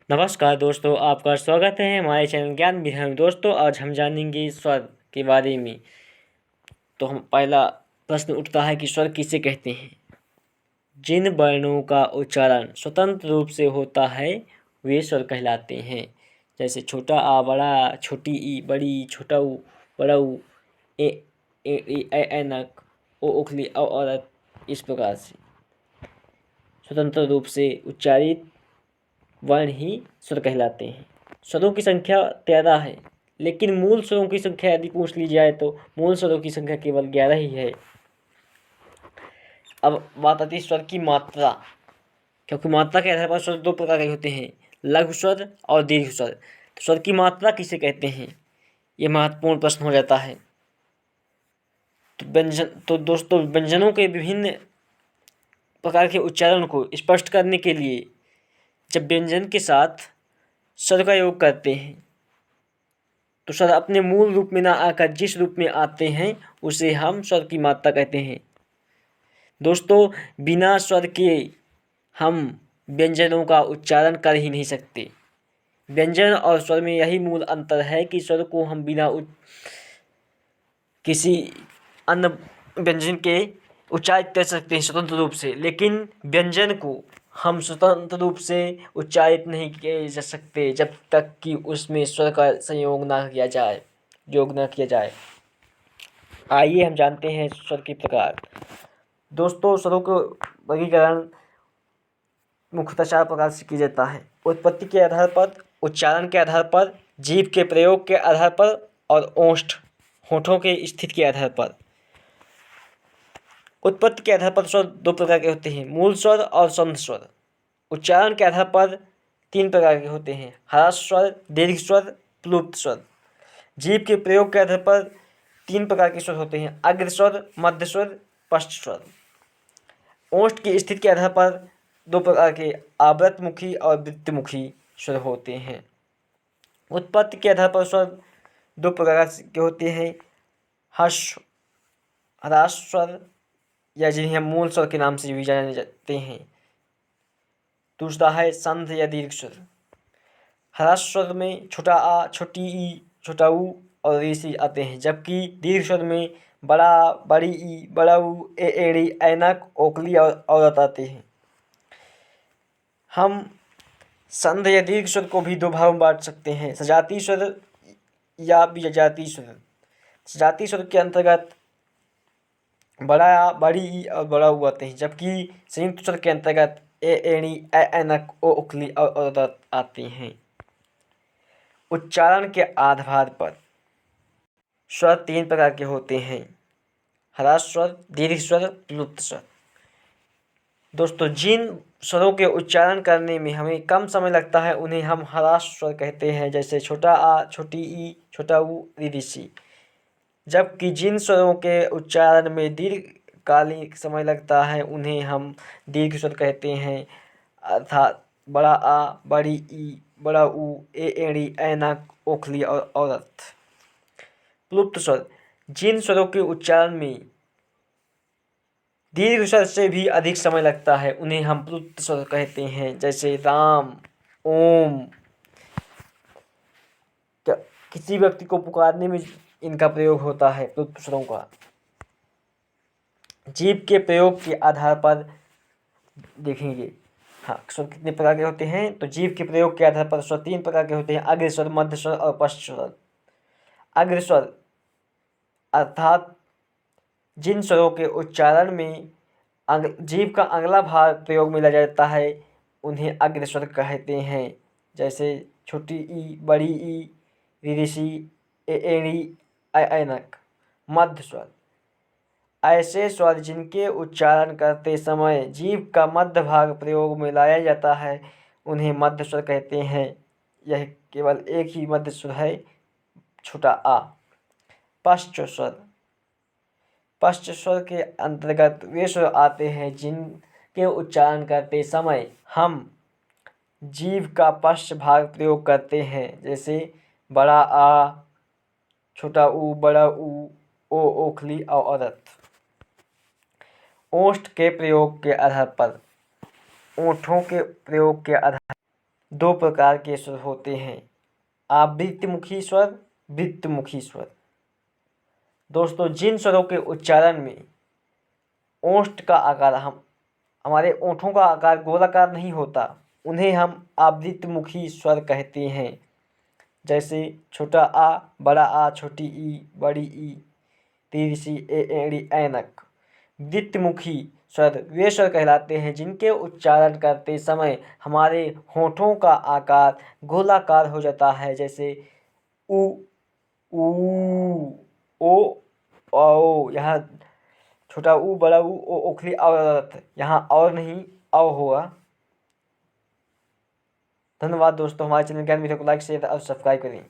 नमस्कार दोस्तों, आपका स्वागत है हमारे चैनल ज्ञान विधान में। दोस्तों, आज हम जानेंगे स्वर के बारे में। तो हम पहला प्रश्न उठता है कि स्वर किसे कहते हैं। जिन वर्णों का उच्चारण स्वतंत्र रूप से होता है वे स्वर कहलाते हैं। जैसे छोटा आ बड़ा, छोटी ई बड़ी, छोटा ऊ बड़ा ऊ, ए ए ई ऐनक, ओ उखली औ औरत। इस प्रकार से स्वतंत्र रूप से उच्चारित वर्ण ही स्वर कहलाते हैं। स्वरों की संख्या 13 है, लेकिन मूल स्वरों की संख्या यदि पूछ ली जाए तो मूल स्वरों की संख्या केवल 11 ही है। अब बात आती है स्वर की मात्रा, क्योंकि मात्रा के आधार पर स्वर दो प्रकार के होते हैं, लघु स्वर और दीर्घ स्वर। तो स्वर की मात्रा किसे कहते हैं, ये महत्वपूर्ण प्रश्न हो जाता है। तो दोस्तों, व्यंजनों के विभिन्न प्रकार के उच्चारण को स्पष्ट करने के लिए जब व्यंजन के साथ स्वर का योग करते हैं तो स्वर अपने मूल रूप में ना आकर जिस रूप में आते हैं उसे हम स्वर की मात्रा कहते हैं। दोस्तों, बिना स्वर के हम व्यंजनों का उच्चारण कर ही नहीं सकते। व्यंजन और स्वर में यही मूल अंतर है कि स्वर को हम बिना किसी अन्य व्यंजन के उच्चारित कर सकते हैं स्वतंत्र रूप से, लेकिन व्यंजन को हम स्वतंत्र रूप से उच्चारित नहीं किए जा सकते जब तक कि उसमें स्वर का संयोग ना किया जाए, योग न किया जाए। आइए हम जानते हैं स्वर के प्रकार। दोस्तों, स्वरों का वर्गीकरण मुख्यतः 4 प्रकार से किया जाता है: उत्पत्ति के आधार पर, उच्चारण के आधार पर, जीभ के प्रयोग के आधार पर और ओष्ठ होठों के स्थिति के आधार पर। उत्पत्ति के आधार पर स्वर 2 प्रकार के होते हैं, मूल स्वर और संध स्वर। उच्चारण के आधार पर 3 प्रकार के होते हैं, ह्रास स्वर, दीर्घ स्वर, प्लुप्त स्वर। जीभ के प्रयोग के आधार पर 3 प्रकार के स्वर होते हैं, अग्र स्वर, मध्य स्वर, पश्च स्वर। ओष्ठ की स्थिति के आधार पर 2 प्रकार के आवृतमुखी और वृत्तमुखी स्वर होते हैं। उत्पत्ति के आधार पर स्वर 2 प्रकार के होते हैं, ह्रास स्वर या जिन्हें हम मूल स्वर के नाम से भी जाने जाते हैं। दूसरा है संध या दीर्घ स्वर। ह्रास स्वर में छोटा आ, छोटी ई, छोटा ऊ और ऋषि आते हैं, जबकि दीर्घ स्वर में बड़ा, बड़ी ई, बड़ा ऊ, एड़ी, ऐनक, ओखली और औरत आते हैं। हम संध या दीर्घ स्वर को भी 2 भागों में बांट सकते हैं, सजातीय स्वर या विजातीय स्वर। सजातीय स्वर के अंतर्गत बड़ा आ, बड़ी ई और बड़ा ऊ आते हैं, जबकि संयुक्त स्वर के अंतर्गत एड़ी, ऐनक, ओ उखली और औरत आती हैं। उच्चारण के आधार पर स्वर 3 प्रकार के होते हैं, ह्रास स्वर, दीर्घ स्वर, प्लुप्त स्वर। दोस्तों, जिन स्वरों के उच्चारण करने में हमें कम समय लगता है उन्हें हम ह्रास स्वर कहते हैं, जैसे छोटा आ, छोटी ई, छोटा ऊ, ऋषि। जबकि जिन स्वरों के उच्चारण में दीर्घकालिक समय लगता है उन्हें हम दीर्घ स्वर कहते हैं, अर्थात बड़ा आ, बड़ी ई, बड़ा ऊ, एड़ी, ऐनक, ओखली और औरत। प्लुप्त स्वर, जिन स्वरों के उच्चारण में दीर्घ स्वर से भी अधिक समय लगता है उन्हें हम प्लुप्त स्वर कहते हैं, जैसे राम, ओम। किसी व्यक्ति को पुकारने में इनका प्रयोग होता है, प्लुप्त स्वरों का। जीभ के प्रयोग के आधार पर देखेंगे, हाँ, स्वर कितने प्रकार के होते हैं। तो जीभ के प्रयोग के आधार पर स्वर 3 प्रकार के होते हैं, अग्र स्वर, मध्य स्वर और पश्च स्वर। अग्र स्वर अर्थात जिन स्वरों के उच्चारण में जीभ का अगला भाग प्रयोग में लाया जाता है उन्हें अग्र स्वर कहते हैं, जैसे छोटी ई, बड़ी ई, ऋषि, एड़ी, ऐनक। मध्य स्वर, ऐसे स्वर जिनके उच्चारण करते समय जीभ का मध्य भाग प्रयोग में लाया जाता है उन्हें मध्य स्वर कहते हैं। यह केवल एक ही मध्य स्वर है, छोटा आ। पश्च स्वर, पश्च स्वर के अंतर्गत वे स्वर आते हैं जिनके उच्चारण करते समय हम जीभ का पश्च भाग प्रयोग करते हैं, जैसे बड़ा आ, छोटा ऊ, बड़ा ऊ, ओ, ओखली और औरत। ओष्ठ के प्रयोग के आधार पर, ओठों के प्रयोग के आधार दो प्रकार के स्वर होते हैं, आवृत्तिमुखी स्वर, वृत्तमुखी स्वर। दोस्तों, जिन स्वरों के उच्चारण में ओष्ठ का आकार हमारे ओंठों का आकार गोलाकार नहीं होता, उन्हें हम आवृत्तिमुखी स्वर कहते हैं। जैसे छोटा आ, बड़ा आ, छोटी ई, बड़ी ई, तीसरी सी, एड़ी, ऐनक। वृत्तमुखी स्वर वे स्वर कहलाते हैं जिनके उच्चारण करते समय हमारे होठों का आकार गोलाकार हो जाता है। जैसे उ, ऊ, ओ, औ। यहाँ छोटा ऊ, बड़ा ऊ, ओ, ओखली औरत, यहाँ और नहीं औ हुआ। धन्यवाद दोस्तों, हमारे चैनल ज्ञान वीडियो को लाइक शेयर और सब्सक्राइब करें।